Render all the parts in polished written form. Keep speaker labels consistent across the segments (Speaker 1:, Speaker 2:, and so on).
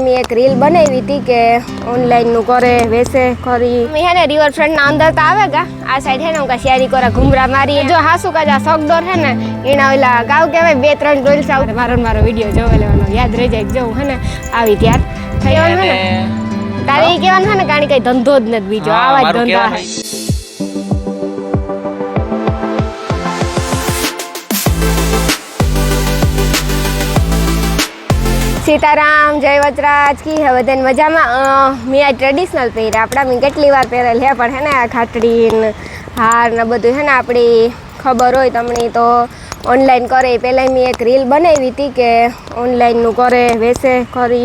Speaker 1: मैं एक रील बनाई थी कि ऑनलाइन नु करे वैसे करी मैं है ना रिवरफ्रंट ना अंदर तो आवेगा आ साइड है ना उनका शहरी कोरा घुमरा मारी जो हासू का जा सकदोर है ना एना ओला गाव केवे बे त्रण डोल साउ मारो वीडियो जोवे लेવાનો યાદ રહી જાય જો है ना આવી ત્યાર થયો ને તારે કેવાનું છે ને કાણી કઈ ધંધો જ નથી બીજો આવા જ ધંધા છે सीताराम जय वजराज की है बदन मजा में मैं आज ट्रेडिशनल पहरा अपना मैं केटली वार पहरेल है पर है ना खाटड़ी हार ने बधुं है ना अपनी खबर हो तमने तो ऑनलाइन करे पहले मैं एक रील बनाई थी कि ऑनलाइन नु करे वैसे करी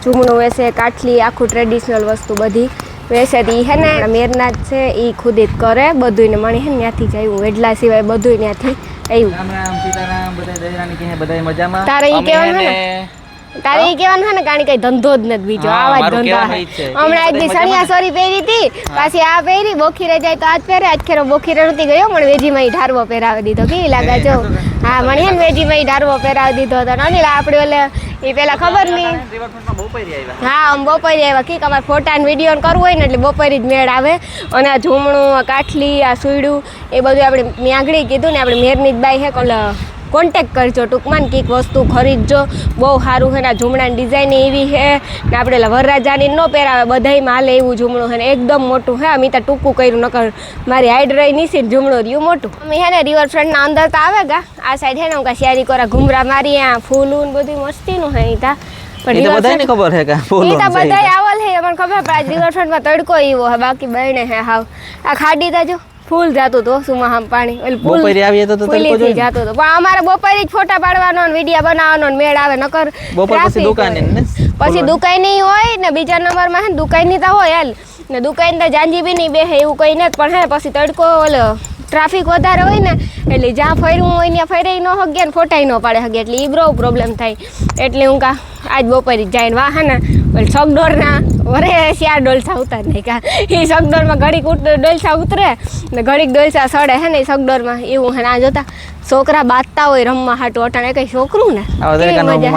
Speaker 1: झूमणुं वैसे काटली आखू ट्रेडिशनल वस्तु बधी वैसे थी है ना मेरनाथ से ई खुद ज करे बधुं ने मणी है न्याथी ज आव्युं वेडला सिवाय बधुं न्याथी आव्युं। राम राम सीताराम बधाय दयारानी के बधाय मजामां तारे ई केवानुं है तारे ई केवानुं है ने काणी कई धंधो ज नथी बीजो आवा ज धंधा है हमणा एक दी सणिया सोरी પહેરી थी पाછી आ પહેરી बोखीरे जाय तो आज પહેરે आज खेरो बोखीरे नथी गयो पण वेजीमां ढारवो પહેરાવી દીધો केवी लागे जो हां मणी है वेजीमां ढारवो પહેરાવી દીધो तो अनिल आपणे ओले ई पेला खबर नहीं रिवरफ्रंटमां बोपरी आव्या हां हम बोपरी आव्या की अमार फोटा ने विडियो करवो होय ने એટલે बोपरी ज मेळ आवे અને આ ઝૂમણું આ કાઠલી આ સુઈડું એ બધું આપણે મે આગળી કીધું ને આપણે મેરની જ બાઈ હે કોલ कॉन्टेक्ट करजो टूंकमां कीक वस्तु खरीदजो बहु सारूँ है झूमड़ा डिजाइन एवी है ने आपणे वरराजानी न पहरावे बधाईमां हाले एवुं झूमणुं है एकदम मोटुं है अमी तो टूंकू कर्युं नकर मारी हाइट रही नीसी झूमणुं रह्युं मोटुं अमी है ने रिवरफ्रंट ना अंदर तो आवेगा आ साइड है ने उनका शहरी कोरा घुमरा मारी आ फूलूं बधी मस्तीनुं है इता पण ई तो बधाईने खबर है का फूलूं ई तो बधाई आवल है पण खबर पर आज रिवरफ्रंट में तड़को एवो है बाकी बने है हाव आ खाडी ता जो फूल जातो तो सुमा हम पानी ओल फूल बोपरी आवी तो तड़को जो जातो तो पण अमारे बोपरी ज फोटा पाडवानो ने विडियो बनावવાનો ने मेळ आवे नकर बोपर પછી દુકાને ને પછી દુકાઈ નહીં હોય ને બીજા નંબર માં હે દુકાઈ ની તા હોય હાલ ને દુકાઈ ને જાંજી બી નહીં બેહે એવું કઈ ને પણ હે પછી તડકો ઓલ ट्राफिक વધારે હોય ને એટલે જ્યાં ફર્યું હોય ત્યાં ફરાઈ ન હગે ને ફોટાઈ ન પાડે હગે એટલે ઈ બહુ પ્રોબ્લેમ થાય એટલે હું કા આજ બપોરે જઈને વાહના ઓલ સગડોરના વરે શિયાર ડોલસા ઉતાર નહીં કા એ સગડોરમાં ઘડીક ડોલસા ઉતરે ને ઘડીક ડોલસા સડે હે ને સગડોરમાં એવું હે આ જોતા છોકરા બાતતા હોય રમવા હાટુ અટાણે કઈ છોકરું ને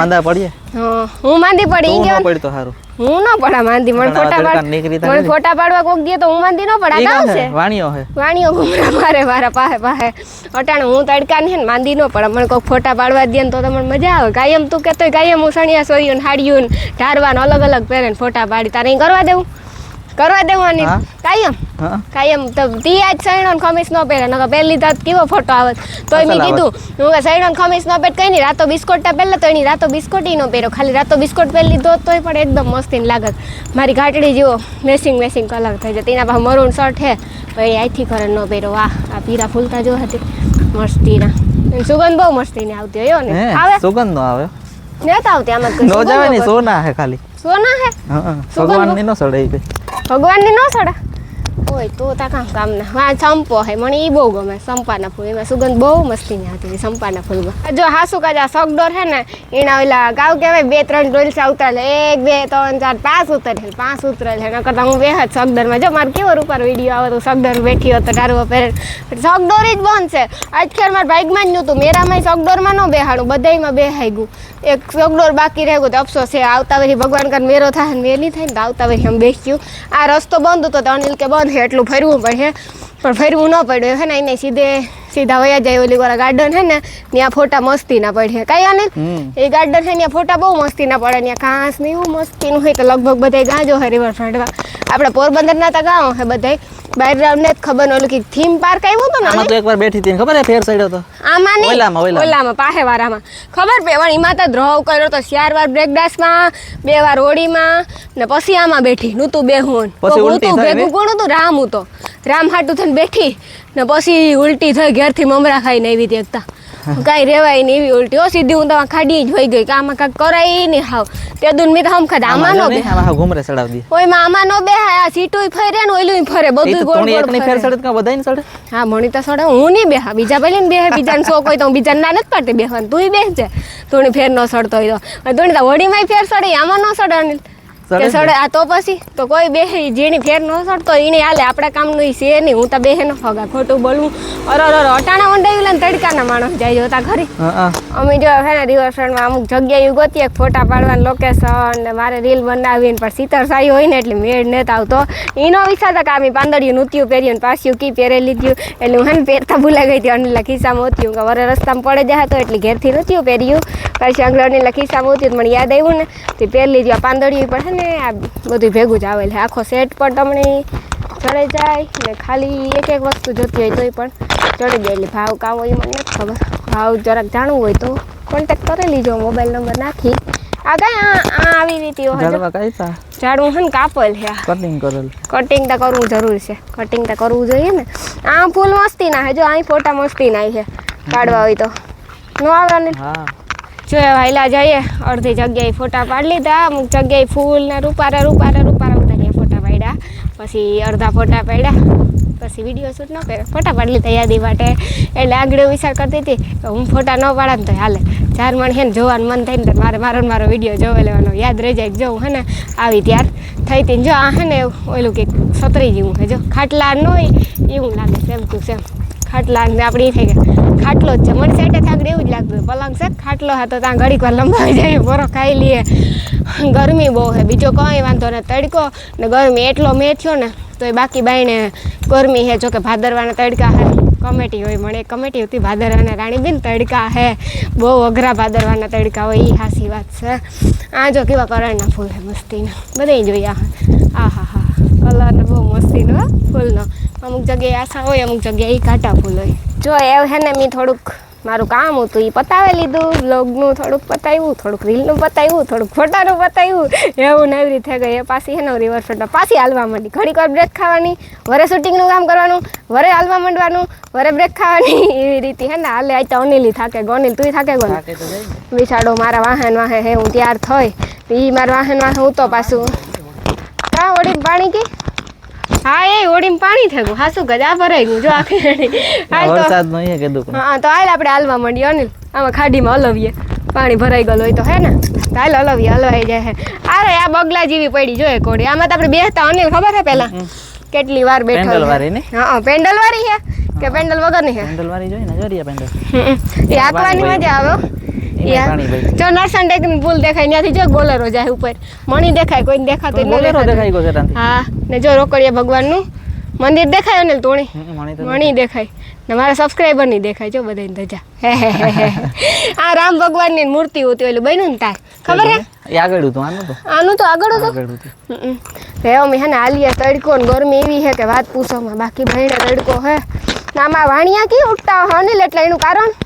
Speaker 1: માંદા પડીએ હા હું માંદી પડી ઈ કેવું પડી તો સારું હું ન પડા માંદી મને ફોટા પાડવા કોક દે તો હું માંદી ન પડા ગાવ છે વાણીઓ ઘુમરા મારે મારા પાહે પાહે અટાણે હું તડકા ને માંદી ન પડા મને કોક ફોટા પાડવા દે ને તો તમને મજા આવે કાયમ તું કેતો કાયમ હું સણિયા સોરીઓ ને હાડીઓ ને ઢારવાન અલગ અલગ પહેરે ને ફોટા પાડી તારે કરવા દેવાની કાયમ કાયમ તો તી આજ સૈણો ને ખમીસ ન પહેરે નકર પહેલી તો કેવો ફોટો આવે તોય મેં કીધું હું સૈણો ને ખમીસ ન પહેર કઈ નહીં રાતો બિસ્કોટા પહેલા તો એની રાતો બિસ્કોટ નો પહેરો ખાલી રાતો બિસ્કોટ પહેરી લીધો તોય પણ એકદમ મસ્તી લાગત મારી ઘાટડી જેવો મેસિંગ કલર થઈ જાય તેના પાસે મરૂન શર્ટ હે ભાઈ આઈથી કરે ન પહેરો વાહ આ પીરા ફૂલતા જો હતી મસ્તીના સુગંધ બહુ મસ્તીની આવતી હોય ને આવે સુગંધ નો આવે નેતા આવતી આમાં નો જાવે ને સોના હે ખાલી सोना है हां भगवान ने न सड़े भगवान ने न सड़ा ओय तो ता काम ना हां संपो है मने ई बहु गमे संपाना फूल में सुगंध बहु मस्ती ने आती है संपाना फूल में जो हासू का जा सकडोर है ना एना ओला गाव केवे बे त्रण डोलसा उतरले 1 2 3 4 5 उतरेल 5 उतरेल है नकर हूं बेहद सकडोर में जो मार केવો रूपर वीडियो आवे तो सकडोर बैठी हो तो डारવો પહેરે सकडोर જ બંધ છે આજ ખેર માર બાઈક માં જ નતું मेरा में सकडोर में न બેહાડું બધાઈ માં બેહાઈ ગયું एक सकडोर बाकी रह गयो तो अफसोस है आवता वरी भगवान कर मेरो था मेली थाय तो आवता वरी हम बेस्યું आ रस्तो बंद હતો તો અનિલ કે બંધ है એટલું ફરવું પડે પણ ફરવું ન પડ્યું है ना એને सीधा वया जाए ओली वाला गार्डन है ना ત્યાં फोटा मस्ती ना पड़े कई अनिल ए गार्डन है ત્યાં फोटा बहु मस्ती ना पड़े ત્યાં घास ने એવું मस्ती નું है तो लगभग बधाई गाजो है रिवरफ्रंट में આપણે પોરબંદર ના તા ગામ है बधाई बैकग्राउंड ने खबर ओली की थीम पार्क આવ્યો તો ને આમાં તો એકવાર બેઠી હતી ખબર હે ફેર સડ્યો તો આમાં નહીં ઓલામાં પાહેવારામાં ખબર પે પણ ઈમાં તો ધ્રોવ કર્યો તો 4 વાર બ્રેક ડાન્સ માં 2 વાર હોડીમાં ને પછી આમાં બેઠી નતું બેહું પછી ઉલટી થઈ ભેગું કોણ હતું રામ હતો રામ હાટુ થઈને બેઠી ને પછી ઉલટી થઈ ઘેરથી મમરા ખાઈને આવી હતી એકતા કાઈ રેવાય ને એવી ઉલટી ઓ સીધી હું તો ખાડી જ હોઈ ગઈ કે આમાં કાક કરાય નહીં હાવ તે દુન મી તો હમ ખાદ આમાં નો બે આમાં ઘુમરે સડાવ દી ઓય માં આમાં નો બે આ સીટુય ફરે ને ઓલુય ફરે બધું ગોળ ગોળ એકની ફેર સડત કા બધાઈને સડે હા મણી તો સડે હું નહીં બેહા બીજા પેલી ને બેહે બીજાને સો કોઈ તો બીજાને ના નથી પાડતી બેહવાનું તુંય બેહજે તોણી ફેર નો સડતો હોય તો તોણી તો હોડી માં ફેર સડે આમાં નો સડે અનિલ કે સડે આ તો પછી તો કોઈ બે જેની ફેર ન સડતો એને હાલે આપણા કામનું ઈ છે નહીં હું તો બે ન ફગા ખોટું બોલવું અરે અટાણા વંડાવી લે ને તડકાના માણસ જાય જોતા ખરી અમે જો હે ને રિવરફ્રન્ટમાં અમુક જગ્યાએ ગોતીએ ફોટા પાડવાનું લોકેશન ને મારે રીલ બનાવીને પણ સીતરસાઈ હોય ને એટલે મેળ નથી આવતો એનો વિચારતા કે આમ પાંદડિયું નૂત્યું પહેર્યું ને પાછું કી પહેરે લીધું એટલે હું હે ને પહેરતા ભૂલાઈ ગઈ હતી અનિલા ખિસ્સામાં હોત્યું કે વરે રસ્તામાં પડે જાય તો એટલે ઘેરથી નૂત્યું પહેર્યું પછી અંગળ અનિલા ખિસ્સામાં હોત્યું મને યાદ આવ્યું ને તે પહેરી લીધું આ પાંદડિયું પણ હે ને આ બધું ભેગું જ આવેલ છે આખો સેટ પર તમને ચડે જાય ને ખાલી એક એક વસ્તુ જોતી હોય તોય પણ ચડી જાય એટલે ભાવ કામ હોય મને નથી ખબર ભાવ જરાક જાણવું હોય તો કોન્ટેક્ટ કરી લીજો મોબાઈલ નંબર નાખી આ કઈ આ આવી રીતે ઝાડવું છે ને કાપેલ છે કટિંગ તો કરવું જરૂર છે કટિંગ તો કરવું જોઈએ ને આ ફૂલ મસ્તી ના છે જો અહીં ફોટા મસ્તી ના છે કાઢવા હોય તો નો આવે ને જો વાયલા જઈએ અડધી જગ્યાએ ફોટા પાડી લીધા અમુક જગ્યાએ ફૂલ ને રૂપારા ઉતારીએ ફોટા પાડ્યા પછી અડધા ફોટા પાડ્યા પછી વિડીયો શૂટ ન કર્યો ફોટા પાડી લીધા યાદી માટે એટલે આગળ વિચાર કરતી હતી કે હું ફોટા ન પાડા ને તો હાલે 4 મણ હે ને જોવાનું મન થાય ને તો મારો વિડીયો જોવા લેવાનો યાદ રહી જાય જો હે ને આવી ત્યાર થઈ હતી જો આ હે ને ઓલું કંઈક સતરી જેવું છે જો ખાટલા ન હોય એવું લાગે સેમ ટુ સેમ ખાટલા ને આપણી થઈ ગયા ખાટલો જ છે મને સેટે આગળ એવું જ લાગતું પલંગ છે ખાટલો હા તો ત્યાં ઘડીક વાર લંબાવી જાય બોરો ખાઈ લઈએ ગરમી બહુ છે બીજો કંઈ વાંધો ને તડકો ને ગરમી એટલો મેં થયો ને તો એ બાકી બાઈને ગરમી છે જોકે ભાદરવાના તડકા હે કમેટી હોય મને કમેટી હતી ભાદરવાના રાણીબેન તડકા હે બહુ અઘરા ભાદરવાના તડકા હોય એ હાસી વાત છે આ જો કેવા કરણના ફૂલ છે મસ્તીના બધે જોઈએ આ હા કલરને બહુ મસ્તીનો ફૂલનો અમુક જગ્યાએ આશા હોય અમુક જગ્યાએ કાંટા ફૂલ હોય જો એવું છે ને મેં થોડુંક મારું કામ હતું એ પતાવી લીધું બ્લોગનું થોડુંક પતાવ્યું થોડુંક રીલનું પતાવ્યું થોડુંક ફોટાનું પતાવ્યું એવું ને એવી રીતે થઈ ગઈ એ પાછી હે ને રિવરફ્રન્ટ પાછી હાલવા માંડી ઘડીક વાર બ્રેક ખાવાની વરે શૂટિંગનું કામ કરવાનું વરે હાલવા માંડવાનું વરે બ્રેક ખાવાની એવી રીતે હે ને હાલે આ તો અનિલ થાકે ગોનિલ તું થાકે ગો વિચારો મારા વાહન હે હું તૈયાર થઈ એ મારા વાહન હું તો પાછું કાં ઓળીને પાણી કી હા એ ઓડીમાં પાણી થઈ ગયું હા શું ગજા ભરાઈ ગયું જો આખી વરસાદ નો એ કીધું હા તો હાલ આપણે હાલવા માંડીએ અનિલ આમાં ખાડીમાં હલવીએ પાણી ભરાઈ ગયેલું હોય તો હે ને હાલ હલવાઈ જાય અરે આ બગલા જેવી પડી જોઈએ કોડી આમાં તો આપણે બેસતા અનિલ ખબર છે પેલા કેટલી વાર બેઠો હા પેન્ડલ વાળી છે કે પેન્ડલ વગરની છે પેન્ડલ વાળી જોઈએ ને જરિયા પેન્ડલ એ આંકવાની મજા આવે જો નરસણ ટેકની પુલ દેખાય ત્યાંથી જો બોલેરો જાય ઉપર મણી દેખાય કોઈને દેખાતું હા ને જો રોકડિયા ભગવાનનું મંદિર દેખાય ને તોણી મણી દેખાય ને મારા સબસ્ક્રાઈબર ની દેખાય જો બધાને ધજા આ રામ ભગવાનની મૂર્તિ હતી ઓલું બન્યું ને તાર ખબર હે આગળ હતું આનું તો આગળ હતું રેવો મે હે ને આલિયા તડકો ને ગરમી એવી છે કે વાત પૂછોમાં બાકી ભાઈને તડકો હે આમાં વાણિયા કી ઉઠતા હનિલ એટલે એનું કારણ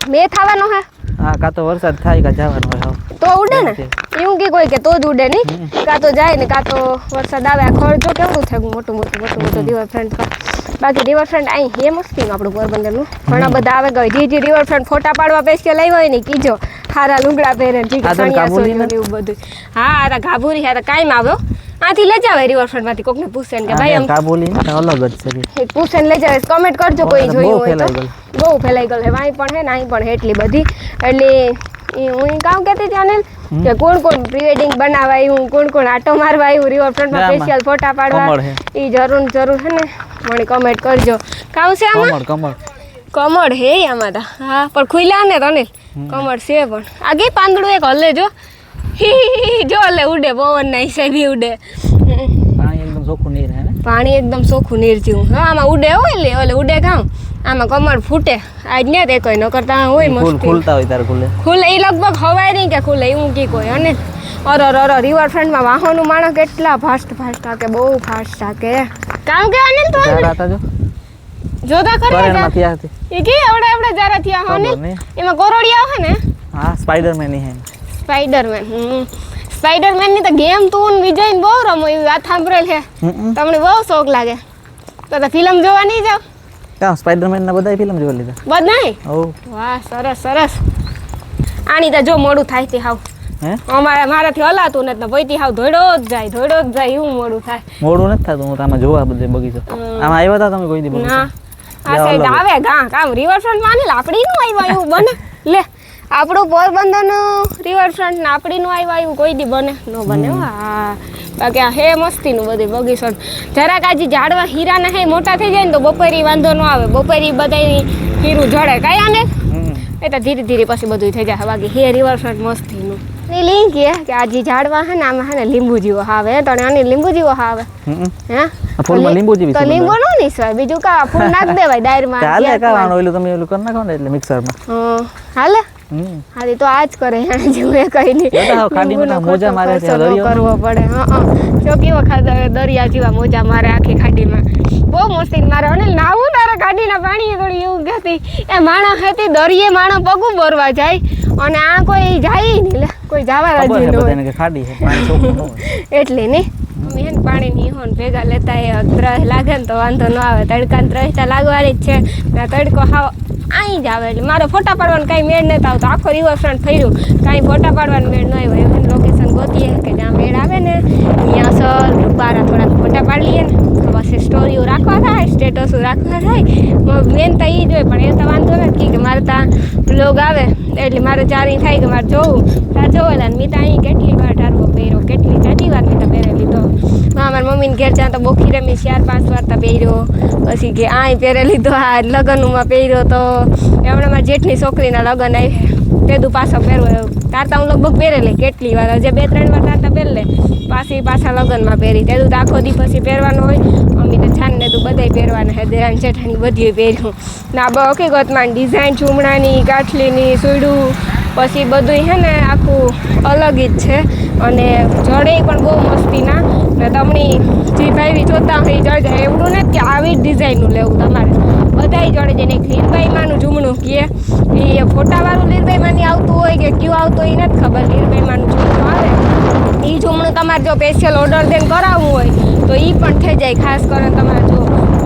Speaker 1: મે થવાનો હે હા કા તો વરસાદ થાય કા જવાનું હોય તો ઉડે ને એવું કે કોઈ કે તો જ ઉડે નહીં કા તો જાય ને કા તો વરસાદ આવે આ ખર્ચો કેવું થાય મોટું રિવરફ્રન્ટ પર બાકી રિવરફ્રન્ટ અહીં હે મસ્તીનું આપણું પોરબંદરનું ઘણા બધા આવે ગઈ જે રિવરફ્રન્ટ ફોટા પાડવા સ્પેશિયલ આવ્યા હોય ને કીજો હારા લુગડા પહેરે એવું બધું હા આ ગાભુરી હા કાયમ આવ્યો આથી લઈ જાવે રિવરફ્રન્ટમાંથી કોકને પૂછે કે ભાઈ કાબુલી અલગ જ છે પૂછે લઈ જાવે કમેન્ટ કરજો કોઈ જોયું હોય તો બહુ ફેલાઈ ગયેલ છે વાંઈ પણ હે ને અહીં પણ એટલી બધી એટલે હું કામ કહેતી હતી અનિલ કે કોણ પ્રી વેડિંગ બનાવવા આવ્યું કોણ આટો મારવા આવ્યું રિવરફ્રન્ટમાં સ્પેશિયલ ફોટા પાડવા એ જરૂર હે ને મને કમેન્ટ કરજો કામ છે આમાં કમળ હે આમાં તો હા પણ ખુલ્લા ને અનિલ કમળ છે પણ આગે પાંદડું એક હલે જો જો લે ઉડે પવન ના હિસાબે ઉડે પાણી એકદમ ચોખ્ખું નીર જેવું હા આમાં ઉડે હોય લે ઓલે ઉડે કામ આમાં કમળ ફૂટે આજ ને તે કોઈ ન કરતા હોય મસ્ત ખુલતા હોય તાર ખુલે એ લગભગ હવાય નહીં કે ખુલે એવું કી કોઈ અને અર રિવરફ્રન્ટમાં વાહનનું માણસ કેટલા ફાસ્ટ થાકે બહુ ફાસ્ટ થાકે કામ કે અનિલ તો જોતા કરે એ કે આપણે જરા થયા અનિલ એમાં કોરોડિયા આવે ને હા સ્પાઈડરમેન ની હે સ્પાઈડરમેન ની તો ગેમ તું વિજય ને બહુ રમો એવી વાત સાંભળેલ છે તમને બહુ શોખ લાગે તો ફિલ્મ જોવા નહીં જાવ ક્યાં સ્પાઈડરમેન ના બધા ફિલ્મ જોવા લીધા બધાય ઓ વાહ સરસ આની તો જો મોડું થાય તે હાવ હે મારાથી હલાતું ને ભઈતી હાવ ધોડો જ જાય એવું મોડું થાય મોડું નથી થતું હું તો આમાં જોવા બધે બગીચો આમાં આવ્યા હતા તમે કોઈ દી બગીચો ના આ સાઈડ આવે કામ રિવરફ્રન્ટ માં ને લાકડી નું આવ્યા એવું બને લે આપણું પોરબંદરનું રિવરફ્રન્ટ ને આપણીનું આવ્યું કોઈ દી બને ન બને હા બાકી આ હે મસ્તીનું બધું બગીચો જરાક આજે ઝાડવા હીરાના હે મોટા થઈ જાય ને તો બપોરી વાંધો ન આવે બપોરી બધા હીરું જડે કયા ને એ તો ધીરે ધીરે પછી બધું થઈ જાય બાકી હે રિવરફ્રન્ટ મસ્તીનું એ લી કે આજે ઝાડવા હે ને આમાં હે ને લીંબુ જેવો આવે તો આની લીંબુ જેવો આવે હે
Speaker 2: ફૂલમાં લીંબુ જેવી
Speaker 1: તો લીંબુ નો નીસવાય બીજું કા ફૂલ નાખ દેવાય દાયરમાં
Speaker 2: ચાલે કાવાનું ઓલું તમે ઓલું કરી નાખો ને એટલે મિક્સરમાં
Speaker 1: હાલે હાલી તો આજ કરે એને જેવું કઈ નહીં
Speaker 2: ખાડીમાં મોજા મારે
Speaker 1: કરવો પડે જો કેવો દરિયા જેવા મોજા મારે આખી ખાડીમાં બહુ મસ્તી મારે અને નાવું તારે ખાડીના પાણી થોડી એવું કહેતી એ માણસ હતી દરિયે માણસ પગું બોરવા જાય અને આ કોઈ જાય નહીં કોઈ જવા રાજી ન
Speaker 2: ખાડી છે પાણી ચોખ્ખું
Speaker 1: એટલે નહીં મેન પાણી ની હોન ભેગા લેતા એ ત્રહ લાગે ને તો વાંધો ન આવે તડકા ત્રહ લાગવાની જ છે ને તડકો હાવ અહીં જ આવે એટલે મારે ફોટા પાડવાનું કાંઈ મેળ નથી આવતો આખો રિવરફ્રન્ટ ફર્યું કાંઈ ફોટા પાડવાનું મેળ ન આવ્યો એવું લોકેશન ગોતીએ કે જ્યાં મેળ આવે ને ત્યાં સર બારા થોડાક ફોટા પાડી લઈએ ને તો પછી સ્ટોરીઓ રાખવા થાય સ્ટેટસો રાખવા થાય મેન તો એ જ હોય પણ એ તો વાંધો નથી કે મારે ત્યાં બ્લોગ આવે એટલે મારે ચારી થાય કે મારે જોવું ત્યાં જોવેલા મેં તો અહીં કેટલી વાર ઢારવો પહેર્યો કેટલી જાજી વાર મેં તો પહેરેલી તો મારા મમ્મીને ઘેર ત્યાં તો બોખી રમી 4-5 વાર તો પહેર્યો પછી કે આય પહેરેલી તો આ લગ્નમાં પહેર્યો તો હમણાં મારા જેઠની છોકરીના લગ્ન આવી તેદું પાછો પહેરવો તારતા હું લગભગ પહેરેલી કેટલી વાર હજે 2-3 વાર તારતા પહેરલે પાછા લગ્નમાં પહેરી તેદું તો આખો દી પછી પહેરવાનું હોય મમ્મી તો છાન ને તું બધાય પહેરવાના હે દેરાની જેઠાની બધી પહેર્યું ના હકીકતમાં ડિઝાઇન ચૂમડાની કાઠલીની સુડું પછી બધું હે ને આખું અલગ જ છે અને જડે પણ બહુ મસ્તીના ને તમને જે ભાઈ જોતા હોય જડ જાય એવું નથી કે આવી જ ડિઝાઇનનું લેવું તમારે બધાય જડે જઈને એક લીરબાઈમાંનું ઝૂમણું કહે એ ફોટાવાળું લીરબાઈમાંની આવતું હોય કે ક્યું આવતું હોય એ નથી ખબર લીરબાઈમાંનું ઝૂમણું આવે એ ઝૂમણું તમારે જો સ્પેશિયલ ઓર્ડર દઈને કરાવવું હોય તો એ પણ થઈ જાય ખાસ કરીને તમારે જો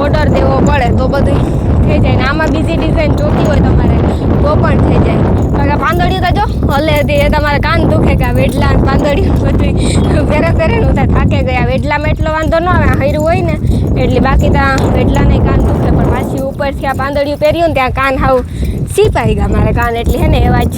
Speaker 1: ઓર્ડર દેવો પડે તો બધું થઈ જાય ને આમાં બીજી ડિઝાઇન જોતી હોય તમારે તો પણ થઈ જાય કારણ કે પાંદડીઓ તો જો હલે એ તમારે કાન દુખે કે આ વેડલા પાંદડીઓ બધી ફેરે હું ત્યાં થાકે ગયા વેડલામાં એટલો વાંધો ન આવે હૈરું હોય ને એટલે બાકી ત્યાં વેડલાને કાન દુખે પણ પાછી ઉપરથી આ પાંદડીઓ પહેર્યું ને ત્યાં કાન હાવ સીપાઈ ગયા મારે કાન એટલે હે ને એવા જ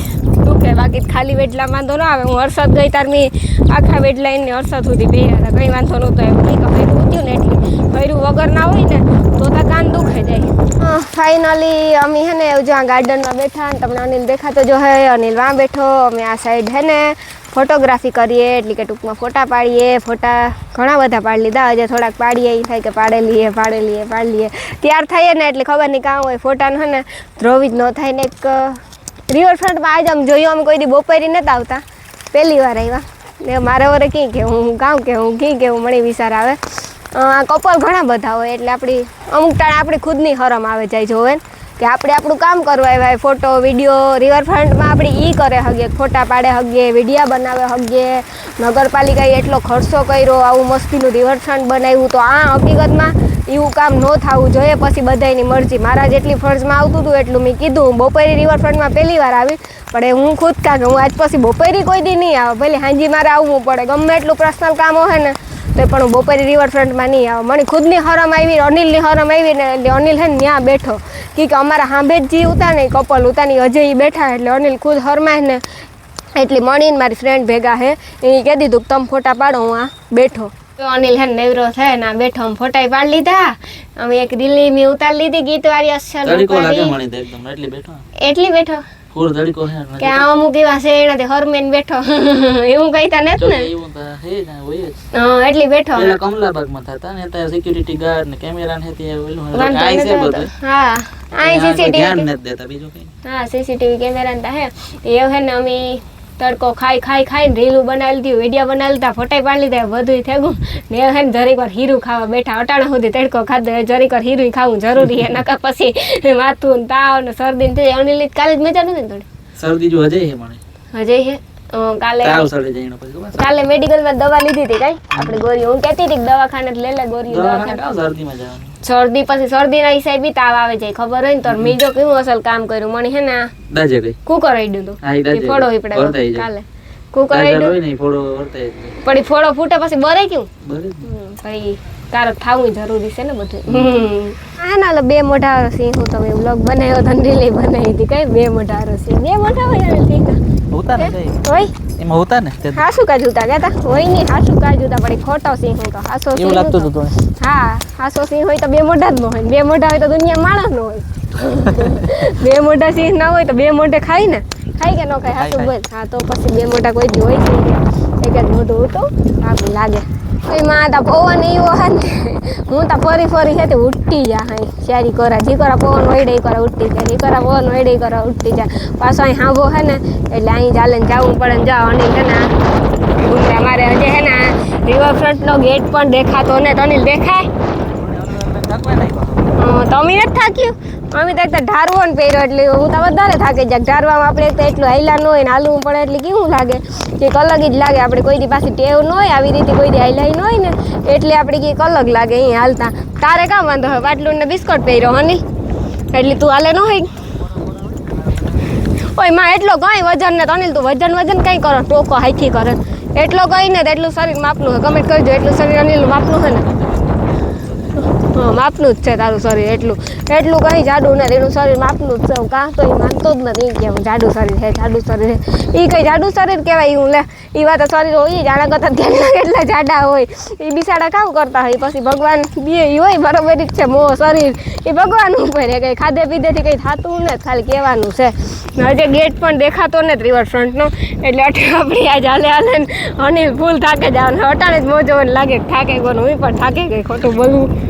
Speaker 1: દુખે બાકી ખાલી વેડલા વાંધો ન આવે હું હરસદ ગઈ તાર મેં આખા વેડલાઈને હરસદ સુધી પહેર્યા હતા કંઈ વાંધો નહોતો એમ નહીં કે હૈરું ઉત્યું ને એટલે હૈરું વગર ના હોય ને તો ત્યાં કાન દુખે જાય ફાઇનલી અમે હે ને જ્યાં ગાર્ડનમાં બેઠા ને તમને અનિલ દેખાતો જો હે અનિલ વાં બેઠો અમે આ સાઈડ હે ને ફોટોગ્રાફી કરીએ એટલે કે ટૂંકમાં ફોટા પાડીએ ફોટા ઘણા બધા પાડી લીધા હજે થોડાક પાડીએ એ થાય કે પાડી લઈએ ત્યાર થઈએ ને એટલે ખબર નહીં કાં હોય ફોટાનું હે ને ધ્રોવી જ ન થાય ને એક રિવરફ્રન્ટમાં આજે આમ જોયું અમે કોઈ દી બપોરી નથી આવતા પહેલી વાર આવ્યા ને મારે વરે કી કે હું ગાઉં કે હું કી કે હું મળી વિચાર આવે આ કપલ ઘણા બધા હોય એટલે આપણી અમુક ટાણે આપણી ખુદની હરમ આવે જાય જોવે કે આપણે આપણું કામ કરવા આવ્યા ફોટો વિડીયો રિવરફ્રન્ટમાં આપણે એ કરે હગીએ ફોટા પાડે હગીએ વિડીયા બનાવે હગીએ નગરપાલિકાએ એટલો ખર્ચો કર્યો આવું મસ્તીનું રિવરફ્રન્ટ બનાવ્યું તો આ હકીકતમાં એવું કામ ન થવું જોઈએ પછી બધાની મરજી મારા જેટલી ફરજમાં આવતું હતું એટલું મેં કીધું હું બપોરી રિવરફ્રન્ટમાં પહેલી વાર આવી પણ હું ખુદ કાં કે હું આજ પછી બપોરી કોઈ દી નહીં આવે ભલે હાંજી મારે આવવું પડે ગમે એટલું પર્સનલ કામ હોય ને તો પણ હું બપોરી રિવરફ્રન્ટમાં નહીં આવે મને ખુદની હરમ આવી અનિલની હરમ આવી ને એટલે અનિલ હે ને ત્યાં બેઠો કે અમારા હાંભે જ જે ઉતા ને કપલ ઉતાની અજય એ બેઠા એટલે અનિલ ખુદ હરમાય ને એટલે મળીને મારી ફ્રેન્ડ ભેગા હે એ કહી દીધું કે તમે ફોટા પાડો હું આ બેઠો તો અનિલ હે નેવરો થાય ને બેઠો અમે ફોટા પાડી લીધા અમે એક રીલી મેં ઉતારી લીધી ગીત વાળી અસર એટલી બેઠો કે આ અમુક એવા છે એનાથી હરમેન બેઠો એવું કહીતા નથી ને એટલી બેઠો
Speaker 2: કમલાબાગમાં થતા ને ત્યાં સિક્યુરિટી ગાર્ડ ને કેમેરા ને
Speaker 1: હા આ
Speaker 2: સીસીટીવી
Speaker 1: હા સીસીટીવી કેમેરા ને હે એવું હે ને અમે તડકો ખાઈને રીલું બનાવી લીધી વિડીયો બનાવી લીધા ફોટા પાડી લીધા બધું થયું ને હે ને જરીક વાર હીરું ખાવા બેઠા અટાણા સુધી તડકો ખાધો જરીક વાર હીરું ખાવું જરૂરી હે નકા પછી માથું ને તાવ ને શરદી ને થઈ અનિલ કાલે જ મજા નથી ને થોડી
Speaker 2: શરદી જો હજે હે મને
Speaker 1: હજે હે કાલે મેડિકલમાં દવા લીધી હતી કઈ આપણે ગોરી હું કહેતી હતી દવાખાને લઈ લે ગોરી શરદી પછી શરદીના હિસાબે તાવ આવે જાય ખબર હોય ને તો મેં જો કેવું અસલ કામ કર્યું મને હે ને કુકર આઈડ્યું તું ફોડો પડે કાલે કુકર આઈડ્યું પડી ફોડો ફૂટે પછી બરે કેવું ભાઈ તારે થાવું જરૂરી છે ને બધું આ ના બે મોઢા સિંહ હું તમે બ્લોગ બનાવ્યો તો રીલી બનાવી હતી કઈ બે મોઢા સિંહ બે મોઢા હોય યાર સિંહ
Speaker 2: હોતા ને કઈ
Speaker 1: હોય
Speaker 2: એમાં હોતા ને તે
Speaker 1: હાસુ કા જૂતા કહેતા હોય નહીં હાસુ કા જૂતા પણ એ ખોટો સિંહ હું તો હાસો સિંહ
Speaker 2: એવું લાગતું હતું તને
Speaker 1: હા હાસો સિંહ હોય તો બે મોઢા જ ન હોય બે મોઢા હોય તો દુનિયા માણસ ન હોય બે મોઢા સિંહ ના હોય તો બે મોઢે ખાય ને ખાય કે ન ખાય હાસુ બોલ હા તો પછી બે મોઢા કોઈ દી હોય છે એક જ મોઢું હતું સારું લાગે એમાં તા પવન એવો હે ને હું તો ફરી ફરી છે તે ઉઠી જા હા શેરી કોરા જી કોરા પવન વૈડે કોરા ઉઠી જાય જી કોરા પવન વૈડે કોરા ઉઠી જાય પાછો અહીં હાંભો હે ને એટલે અહીં ચાલે ને જવું પડે ને જાવ અને હે ને અમારે હજે હે ને રિવરફ્રન્ટનો ગેટ પણ દેખાતો ને તનિલ દેખાય તમે નથી થાક્યું અમે તો એક તો ઢારવો ને પહેર્યો એટલે હું તો વધારે થાકી જાય ઢારવામાં આપણે એક તો એટલું હાઈલા ન હોય ને હાલવું પડે એટલે કેવું લાગે કંઈક અલગ જ લાગે આપણે કોઈ દી પાસે ટેવ ન હોય આવી રીતે કોઈ દી હાઈલાઈ ન હોય ને એટલે આપણે કંઈક અલગ લાગે અહીં હાલતા તારે કામ વાંધો હોય બાટલું ને બિસ્કટ પહેર્યો હની એટલે તું હાલે ન હોય ઓય માં એટલો કઈ વજન ને તનિલ તું વજન કઈ કરો ટોકો હાઈથી કરે એટલો કઈ ને તો એટલું શરીર માપનું હોય કમેન્ટ કરજો એટલું શરીર અનિલનું માપનું હોય ને હા માપનું જ છે તારું શરીર એટલું કંઈ જાડું નથી એનું શરીર માપનું જ છે હું કાં તો એ માનતો જ નથી કે હું જાડું શરીર છે એ કંઈ જાડું શરીર કહેવાય હું લે એ વાત શરીર હોય જાણા કરતા ધ્યાન કેટલા જાડા હોય એ બિસાડા કામ કરતા હોય પછી ભગવાન બે હોય બરોબર જ છે મોહ શરીર એ ભગવાન ઉપર કંઈ ખાધે પીધેથી કંઈ થતું ને ખાલી કહેવાનું છે હજે ગેટ પણ દેખાતો ને રિવરફ્રન્ટનો એટલે આપણે આ ચાલે હાલે ને અનિલ ફૂલ થાકે જવાનું અટાણે જ મોજો લાગે થાકે કોનું હું પણ થાકે ગઈ ખોટું બોલવું